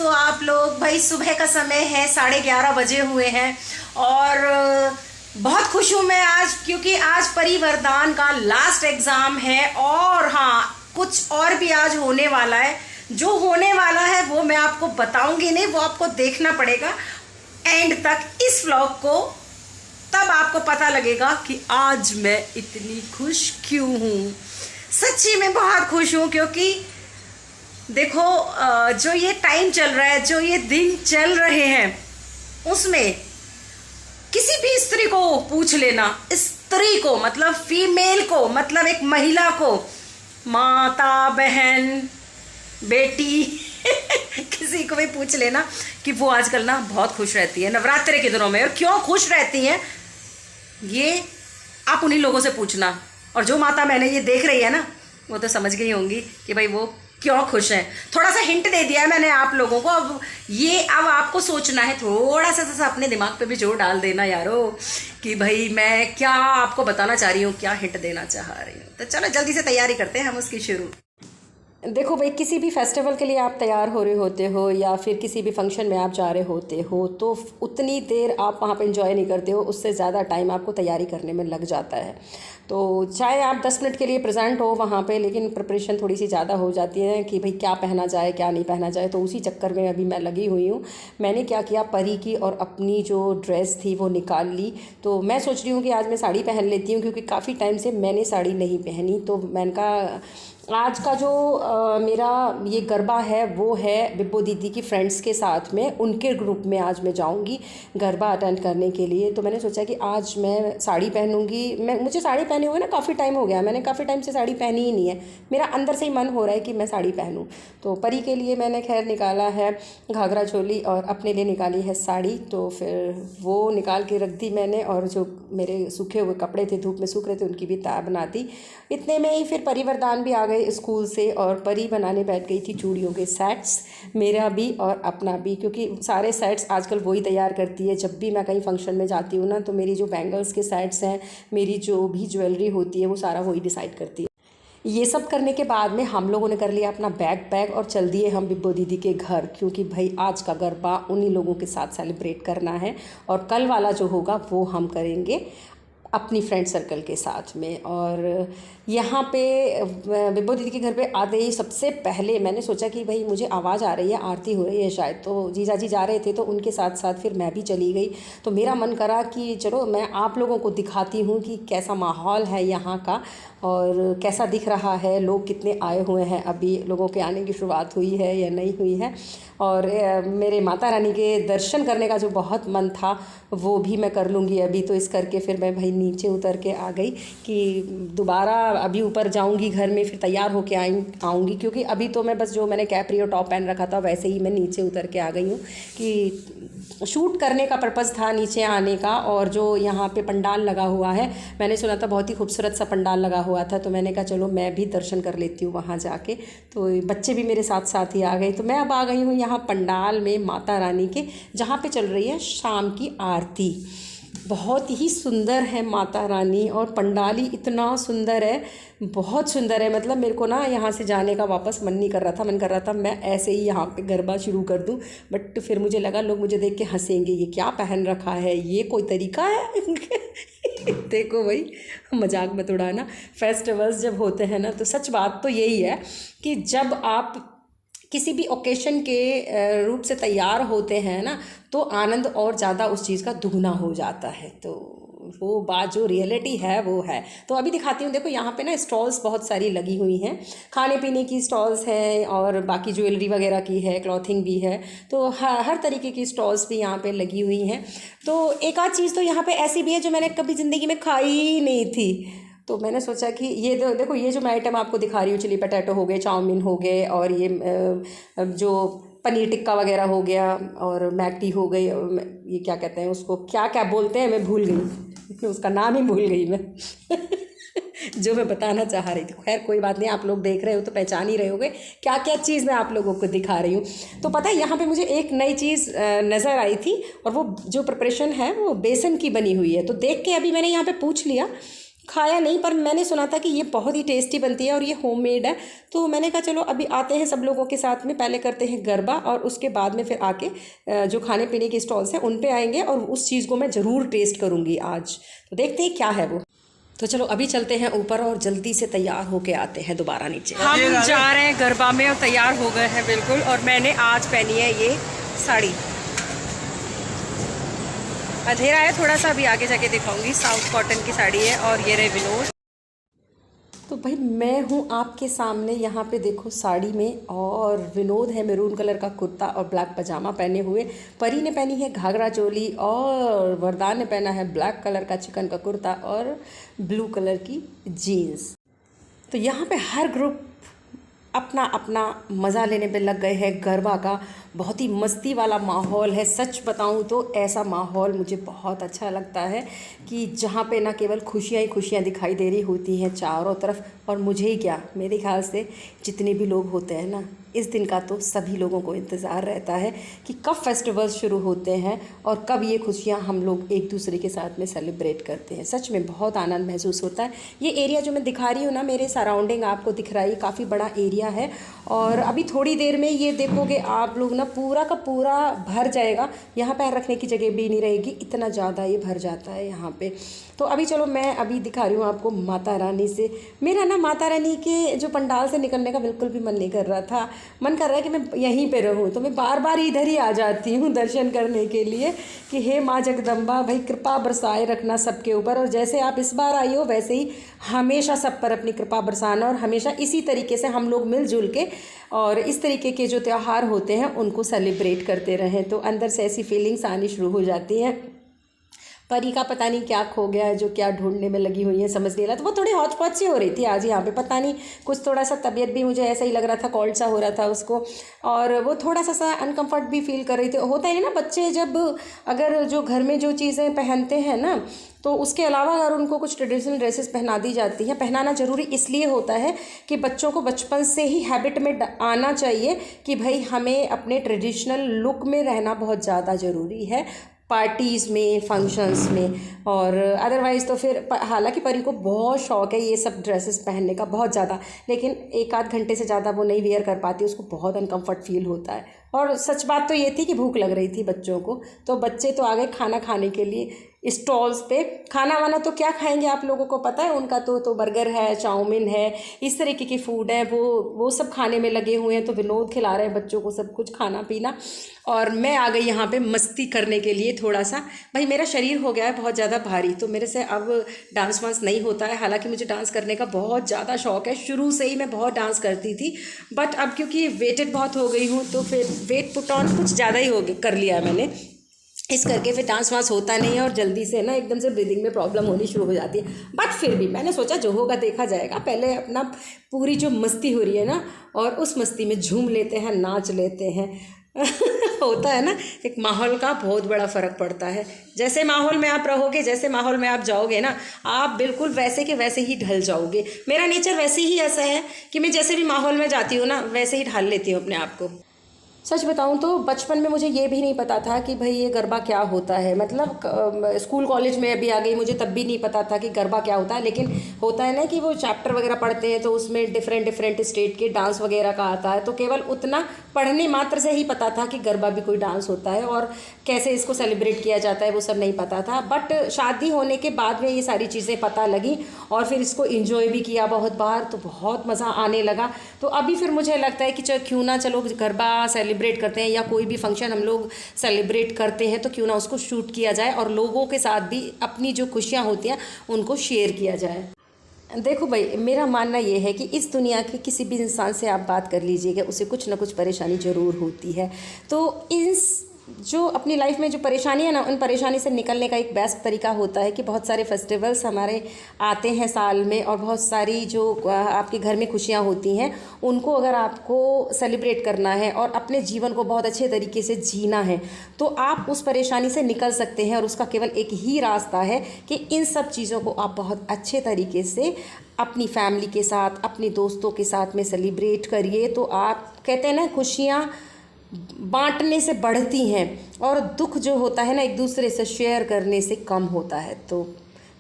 दोस्तों आप लोग। भाई सुबह का समय है, 11:30 बजे हुए हैं और बहुत खुश हूँ मैं आज, क्योंकि आज परिवरदान का लास्ट एग्जाम है। और हाँ, कुछ और भी आज होने वाला है। जो होने वाला है वो मैं आपको बताऊंगी नहीं, वो आपको देखना पड़ेगा एंड तक इस व्लॉग को, तब आपको पता लगेगा कि आज मैं इतनी खुश क्यों हूँ। सच्ची में बहुत खुश हूँ, क्योंकि देखो जो ये टाइम चल रहा है, जो ये दिन चल रहे हैं, उसमें किसी भी स्त्री को पूछ लेना, स्त्री को मतलब फीमेल को, मतलब एक महिला को, माता, बहन, बेटी किसी को भी पूछ लेना कि वो आजकल ना बहुत खुश रहती है नवरात्रि के दिनों में। और क्यों खुश रहती हैं ये आप उन्हीं लोगों से पूछना। और जो माता मैंने ये देख रही है ना, वो तो समझ गई होंगी कि भाई वो क्यों खुश हैं। थोड़ा सा हिंट दे दिया है मैंने आप लोगों को। अब आपको सोचना है, थोड़ा सा अपने दिमाग पे भी जोर डाल देना यारो, कि भाई मैं क्या आपको बताना चाह रही हूँ, क्या हिंट देना चाह रही हूँ। तो चलो जल्दी से तैयारी करते हैं हम उसकी शुरू। देखो भाई, किसी भी फेस्टिवल के लिए आप तैयार हो रहे होते हो या फिर किसी भी फंक्शन में आप जा रहे होते हो, तो उतनी देर आप वहाँ पे एंजॉय नहीं करते हो, उससे ज़्यादा टाइम आपको तैयारी करने में लग जाता है। तो चाहे आप 10 मिनट के लिए प्रेजेंट हो वहाँ पे, लेकिन प्रिपरेशन थोड़ी सी ज़्यादा हो जाती है कि भाई क्या पहना जाए क्या नहीं पहना जाए। तो उसी चक्कर में अभी मैं लगी हुई हूँ। मैंने क्या किया, परी की और अपनी जो ड्रेस थी वो निकाल ली। तो मैं सोच रही हूँ कि आज मैं साड़ी पहन लेती हूँ, क्योंकि काफ़ी टाइम से मैंने साड़ी नहीं पहनी। तो मैंने कहा आज का जो मेरा ये गरबा है वो है बिब्बो दीदी की फ्रेंड्स के साथ में, उनके ग्रुप में आज मैं जाऊंगी गरबा अटेंड करने के लिए। तो मैंने सोचा कि आज मैं साड़ी पहनूंगी। मुझे साड़ी पहने हुए ना काफ़ी टाइम हो गया, मैंने काफ़ी टाइम से साड़ी पहनी ही नहीं है। मेरा अंदर से ही मन हो रहा है कि मैं साड़ी पहनूं। तो परी के लिए मैंने खैर निकाला है घाघरा चोली और अपने लिए निकाली है साड़ी। तो फिर वो निकाल के रख दी मैंने, और जो मेरे सूखे हुए कपड़े थे, धूप में सूख रहे थे, उनकी भी तह बना दी। इतने में ही फिर परिवरदान भी आ गए स्कूल से, और परी बनाने बैठ गई थी चूड़ियों के सेट्स, मेरा भी और अपना भी, क्योंकि सारे सेट्स आजकल वही तैयार करती है। जब भी मैं कहीं फंक्शन में जाती हूँ ना, तो मेरी जो बैंगल्स के सेट्स हैं, मेरी जो भी ज्वेलरी होती है, वो सारा वही डिसाइड करती है। ये सब करने के बाद में हम लोगों ने कर लिया अपना बैग और चल दिए हम बिब्बो दीदी के घर, क्योंकि भाई आज का गरबा उन्हीं लोगों के साथ सेलिब्रेट करना है। और कल वाला जो होगा वो हम करेंगे अपनी फ्रेंड सर्कल के साथ में। और यहाँ पे बिब्बो दीदी के घर पे आते ही सबसे पहले मैंने सोचा कि भाई मुझे आवाज़ आ रही है, आरती हो रही है शायद। तो जीजा जी जा रहे थे, तो उनके साथ साथ फिर मैं भी चली गई। तो मेरा मन करा कि चलो मैं आप लोगों को दिखाती हूँ कि कैसा माहौल है यहाँ का और कैसा दिख रहा है, लोग कितने आए हुए हैं। अभी लोगों के आने की शुरुआत हुई है या नहीं हुई है। और मेरे माता रानी के दर्शन करने का जो बहुत मन था वो भी मैं कर लूँगी अभी। तो इस करके फिर मैं भाई नीचे उतर के आ गई कि दोबारा अभी ऊपर जाऊँगी घर में, फिर तैयार होके आऊँगी, क्योंकि अभी तो मैं बस जो मैंने कैप्री और टॉप पहन रखा था वैसे ही मैं नीचे उतर के आ गई हूँ कि शूट करने का पर्पज़ था नीचे आने का। और जो यहाँ पे पंडाल लगा हुआ है, मैंने सुना था बहुत ही खूबसूरत सा पंडाल लगा हुआ था। तो मैंने कहा चलो मैं भी दर्शन कर लेती हूँ वहाँ जाके। तो बच्चे भी मेरे साथ साथ ही आ गए। तो मैं अब आ गई हूँ यहाँ पंडाल में माता रानी के, जहाँ पे चल रही है शाम की आरती। बहुत ही सुंदर है माता रानी, और पंडाल ही इतना सुंदर है, बहुत सुंदर है। मतलब मेरे को ना यहाँ से जाने का वापस मन नहीं कर रहा था। मन कर रहा था मैं ऐसे ही यहाँ पे गरबा शुरू कर दूँ, बट फिर मुझे लगा लोग मुझे देख के हंसेंगे, ये क्या पहन रखा है, ये कोई तरीका है देखो भाई, मजाक मत उड़ाना। फेस्टिवल्स जब होते हैं ना, तो सच बात तो यही है कि जब आप किसी भी ओकेशन के रूप से तैयार होते हैं ना, तो आनंद और ज़्यादा उस चीज़ का दुगना हो जाता है। तो वो बात जो रियलिटी है वो है। तो अभी दिखाती हूँ। देखो यहाँ पे ना स्टॉल्स बहुत सारी लगी हुई हैं, खाने पीने की स्टॉल्स हैं और बाकी ज्वेलरी वगैरह की है, क्लॉथिंग भी है। तो हर तरीके की स्टॉल्स भी यहाँ पे लगी हुई हैं। तो एक आध चीज़ तो यहाँ पे ऐसी भी है जो मैंने कभी ज़िंदगी में खाई ही नहीं थी। तो मैंने सोचा कि ये देखो, ये जो मैं आइटम आपको दिखा रही हूँ, चिली पटैटो हो गए, चाउमीन हो गए, और ये जो पनीर टिक्का वगैरह हो गया, और मैकडी हो गई, ये क्या कहते हैं उसको, क्या क्या बोलते हैं, मैं भूल गई उसका नाम ही भूल गई मैं जो मैं बताना चाह रही थी। खैर कोई बात नहीं, आप लोग देख रहे हो तो पहचान ही रहे होगे क्या क्या चीज़ मैं आप लोगों को दिखा रही हूँ। तो पता है यहाँ पे मुझे एक नई चीज़ नज़र आई थी, और वो जो प्रिपरेशन है वो बेसन की बनी हुई है। तो देख के अभी मैंने यहाँ पे पूछ लिया खाया नहीं, पर मैंने सुना था कि ये बहुत ही टेस्टी बनती है और ये होममेड है। तो मैंने कहा चलो अभी आते हैं सब लोगों के साथ में, पहले करते हैं गरबा और उसके बाद में फिर आके जो खाने पीने के स्टॉल्स हैं उन पे आएंगे और उस चीज़ को मैं ज़रूर टेस्ट करूँगी आज। तो देखते हैं क्या है वो। तो चलो अभी चलते हैं ऊपर और जल्दी से तैयार होके आते हैं दोबारा नीचे। हम जा रहे हैं गरबा में और तैयार हो गए हैं बिल्कुल। और मैंने आज पहनी है ये साड़ी। अंधेरा है थोड़ा सा, अभी आगे जाके दिखाऊंगी। साउथ कॉटन की साड़ी है और ये रहे विनोद। तो भाई मैं हूँ आपके सामने यहाँ पे देखो साड़ी में, और विनोद है मैरून कलर का कुर्ता और ब्लैक पजामा पहने हुए। परी ने पहनी है घाघरा चोली और वरदान ने पहना है ब्लैक कलर का चिकन का कुर्ता और ब्लू कलर की जीन्स। तो यहाँ पे हर ग्रुप अपना अपना मज़ा लेने पे लग गए हैं। गरबा का बहुत ही मस्ती वाला माहौल है। सच बताऊं तो ऐसा माहौल मुझे बहुत अच्छा लगता है कि जहाँ पे ना केवल खुशियाँ ही खुशियाँ दिखाई दे रही होती हैं चारों तरफ। और मुझे ही क्या, मेरे ख्याल से जितने भी लोग होते हैं ना, इस दिन का तो सभी लोगों को इंतज़ार रहता है कि कब फेस्टिवल्स शुरू होते हैं और कब ये खुशियाँ हम लोग एक दूसरे के साथ में सेलिब्रेट करते हैं। सच में बहुत आनंद महसूस होता है। ये एरिया जो मैं दिखा रही हूँ ना, मेरे सराउंडिंग आपको दिख रहा है, काफ़ी बड़ा एरिया है। और अभी थोड़ी देर में ये देखोगे आप लोग ना, पूरा का पूरा भर जाएगा। यहाँ पैर रखने की जगह भी नहीं रहेगी, इतना ज़्यादा ये भर जाता है यहाँ पे। तो अभी चलो मैं अभी दिखा रही हूँ आपको माता रानी से। मेरा ना माता रानी के जो पंडाल से निकलने का बिल्कुल भी मन नहीं कर रहा था। मन कर रहा है कि मैं यहीं पे रहूँ। तो मैं बार बार इधर ही आ जाती हूँ दर्शन करने के लिए कि हे माँ जगदम्बा, भाई कृपा बरसाए रखना सबके ऊपर। और जैसे आप इस बार आई हो वैसे ही हमेशा सब पर अपनी कृपा बरसाना, और हमेशा इसी तरीके से हम लोग मिलजुल के और इस तरीके के जो त्यौहार होते हैं उनको सेलिब्रेट करते रहें। तो अंदर से ऐसी फीलिंग्स आनी शुरू हो जाती हैं। परी का पता नहीं क्या खो गया है, जो क्या ढूंढने में लगी हुई है समझ नहीं रहा। तो वो थोड़ी हौच पौच सी हो रही थी आज यहाँ पे, पता नहीं कुछ थोड़ा सा तबीयत भी मुझे ऐसा ही लग रहा था, कोल्ड सा हो रहा था उसको। और वो थोड़ा सा अनकम्फर्ट भी फील कर रही थी। होता है ना बच्चे जब अगर जो घर में जो चीज़ें पहनते हैं ना, तो उसके अलावा अगर उनको कुछ ट्रेडिशनल ड्रेसेस पहना दी जाती हैं। पहनाना ज़रूरी इसलिए होता है कि बच्चों को बचपन से ही हैबिट में आना चाहिए कि भाई हमें अपने ट्रेडिशनल लुक में रहना बहुत ज़्यादा ज़रूरी है, पार्टीज़ में, फंक्शंस में। और अदरवाइज़ तो फिर हालांकि परी को बहुत शौक़ है ये सब ड्रेसेस पहनने का, बहुत ज़्यादा, लेकिन एक आध घंटे से ज़्यादा वो नहीं वेयर कर पाती, उसको बहुत अनकम्फर्ट फील होता है। और सच बात तो ये थी कि भूख लग रही थी बच्चों को, तो बच्चे तो आ गए खाना खाने के लिए स्टॉल्स पे। खाना वाना तो क्या खाएंगे आप लोगों को पता है उनका, तो बर्गर है, चाउमीन है, इस तरीके के फूड है, वो सब खाने में लगे हुए हैं। तो विनोद खिला रहे हैं बच्चों को सब कुछ खाना पीना, और मैं आ गई यहाँ पे मस्ती करने के लिए थोड़ा सा। भाई मेरा शरीर हो गया है बहुत ज़्यादा भारी, तो मेरे से अब डांस वांस नहीं होता है। हालांकि मुझे डांस करने का बहुत ज़्यादा शौक़ है, शुरू से ही मैं बहुत डांस करती थी, बट अब क्योंकि वेटेड बहुत हो गई हूँ तो फिर वेट पुट ऑन कुछ ज़्यादा ही कर लिया है मैंने, इस करके फिर डांस वांस होता नहीं है और जल्दी से ना एकदम से ब्रीदिंग में प्रॉब्लम होनी शुरू हो जाती है। बट फिर भी मैंने सोचा जो होगा देखा जाएगा, पहले अपना पूरी जो मस्ती हो रही है ना, और उस मस्ती में झूम लेते हैं, नाच लेते हैं। होता है ना, एक माहौल का बहुत बड़ा फ़र्क पड़ता है। जैसे माहौल में आप रहोगे, जैसे माहौल में आप जाओगे ना, आप बिल्कुल वैसे के वैसे ही ढल जाओगे। मेरा नेचर वैसे ही ऐसा है कि मैं जैसे भी माहौल में जाती हूँ ना, वैसे ही ढाल लेती हूँ अपने आप को। सच बताऊं तो बचपन में मुझे ये भी नहीं पता था कि भाई ये गरबा क्या होता है। मतलब स्कूल कॉलेज में अभी आ गई, मुझे तब भी नहीं पता था कि गरबा क्या होता है। लेकिन होता है ना कि वो चैप्टर वगैरह पढ़ते हैं तो उसमें डिफरेंट स्टेट के डांस वगैरह का आता है, तो केवल उतना पढ़ने मात्र से ही पता था कि गरबा भी कोई डांस होता है और कैसे इसको सेलिब्रेट किया जाता है, वो सब नहीं पता था। बट शादी होने के बाद में ये सारी चीज़ें पता लगी और फिर इसको इंजॉय भी किया बहुत बार, तो बहुत मज़ा आने लगा। तो अभी फिर मुझे लगता है कि क्यों ना चलो गरबा सेलिब्रेट करते हैं या कोई भी फंक्शन हम लोग सेलिब्रेट करते हैं, तो क्यों ना उसको शूट किया जाए और लोगों के साथ भी अपनी जो खुशियाँ होती हैं उनको शेयर किया जाए। देखो भाई, मेरा मानना ये है कि इस दुनिया के किसी भी इंसान से आप बात कर लीजिएगा, उसे कुछ ना कुछ परेशानी ज़रूर होती है। तो इस जो अपनी लाइफ में जो परेशानी है ना, उन परेशानी से निकलने का एक बेस्ट तरीका होता है कि बहुत सारे फेस्टिवल्स हमारे आते हैं साल में, और बहुत सारी जो आपके घर में खुशियाँ होती हैं उनको अगर आपको सेलिब्रेट करना है और अपने जीवन को बहुत अच्छे तरीके से जीना है, तो आप उस परेशानी से निकल सकते हैं। और उसका केवल एक ही रास्ता है कि इन सब चीज़ों को आप बहुत अच्छे तरीके से अपनी फैमिली के साथ, अपने दोस्तों के साथ में सेलिब्रेट करिए। तो आप कहते हैं ना, खुशियाँ बांटने से बढ़ती हैं और दुख जो होता है ना, एक दूसरे से शेयर करने से कम होता है। तो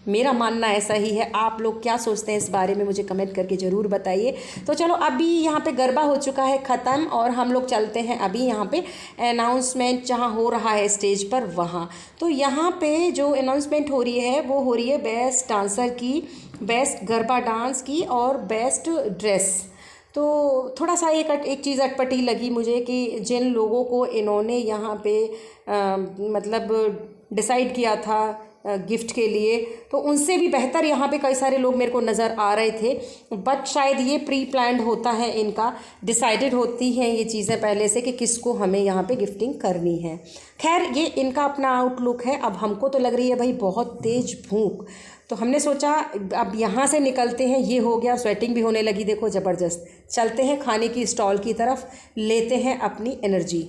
मेरा मानना ऐसा ही है। आप लोग क्या सोचते हैं इस बारे में मुझे कमेंट करके ज़रूर बताइए। तो चलो अभी यहाँ पे गरबा हो चुका है ख़त्म और हम लोग चलते हैं अभी यहाँ पे अनाउंसमेंट जहाँ हो रहा है स्टेज पर वहाँ। तो यहाँ पे जो अनाउंसमेंट हो रही है वो हो रही है बेस्ट डांसर की, बेस्ट गरबा डांस की और बेस्ट ड्रेस। तो थोड़ा सा एक चीज़ अटपटी लगी मुझे कि जिन लोगों को इन्होंने यहाँ पे मतलब डिसाइड किया था गिफ्ट के लिए, तो उनसे भी बेहतर यहाँ पे कई सारे लोग मेरे को नज़र आ रहे थे। बट शायद ये प्री प्लान्ड होता है, इनका डिसाइडेड होती हैं ये चीज़ें पहले से कि किसको हमें यहाँ पे गिफ्टिंग करनी है। खैर ये इनका अपना आउटलुक है। अब हमको तो लग रही है भाई बहुत तेज़ भूख, तो हमने सोचा अब यहाँ से निकलते हैं। ये हो गया, स्वेटिंग भी होने लगी देखो ज़बरदस्त। चलते हैं खाने की स्टॉल की तरफ, लेते हैं अपनी एनर्जी।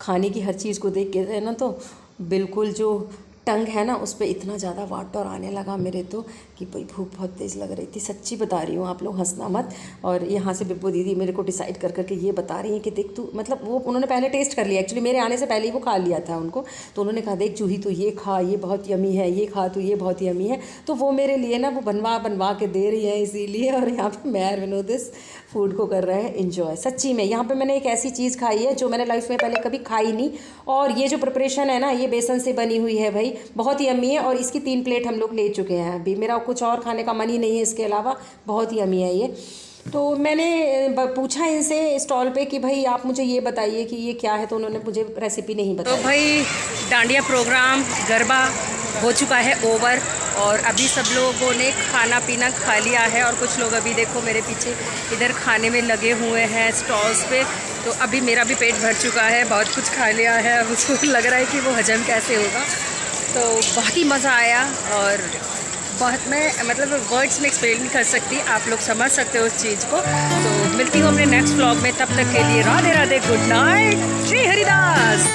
खाने की हर चीज़ को देख के ना तो बिल्कुल जो टंग है ना उस पर इतना ज़्यादा वाटर आने लगा मेरे तो कि भाई भूख बहुत तेज़ लग रही थी। सच्ची बता रही हूँ, आप लोग हंसना मत। और यहाँ से बिब्बू दीदी मेरे को डिसाइड कर करके ये बता रही हैं कि देख तू, मतलब वो उन्होंने पहले टेस्ट कर लिया, एक्चुअली मेरे आने से पहले ही वो खा लिया था उनको। तो उन्होंने कहा देख जूही तू ये खा, ये बहुत यमी है, ये खा तू, ये बहुत यमी है। तो वो मेरे लिए ना वो बनवा के दे रही है इसीलिए। और यहाँ पर मैं विनोद इस फूड को कर रहे हैं इन्जॉय। सच्ची में यहाँ पे मैंने एक ऐसी चीज़ खाई है जो मैंने लाइफ में पहले कभी खाई नहीं। और ये जो प्रिपरेशन है ना, ये बेसन से बनी हुई है भाई, बहुत ही यम्मी है। और इसकी 3 प्लेट हम लोग ले चुके हैं अभी। मेरा कुछ और खाने का मन ही नहीं है इसके अलावा, बहुत ही यम्मी है ये। तो मैंने पूछा इनसे स्टॉल पे कि भाई आप मुझे ये बताइए कि ये क्या है, तो उन्होंने मुझे रेसिपी नहीं बताई। तो भाई डांडिया प्रोग्राम गरबा हो चुका है ओवर, और अभी सब लोगों ने खाना पीना खा लिया है। और कुछ लोग अभी देखो मेरे पीछे इधर खाने में लगे हुए हैं स्टॉल्स पे। तो अभी मेरा भी पेट भर चुका है, बहुत कुछ खा लिया है। अब उसको लग रहा है कि वो हजम कैसे होगा। तो बहुत ही मज़ा आया और बहुत, मैं मतलब वर्ड्स में एक्सप्लेन नहीं कर सकती, आप लोग समझ सकते हो उस चीज़ को। तो मिलती हूँ अपने नेक्स्ट व्लॉग में, तब तक के लिए राधे राधे, गुड नाइट, श्री हरिदास।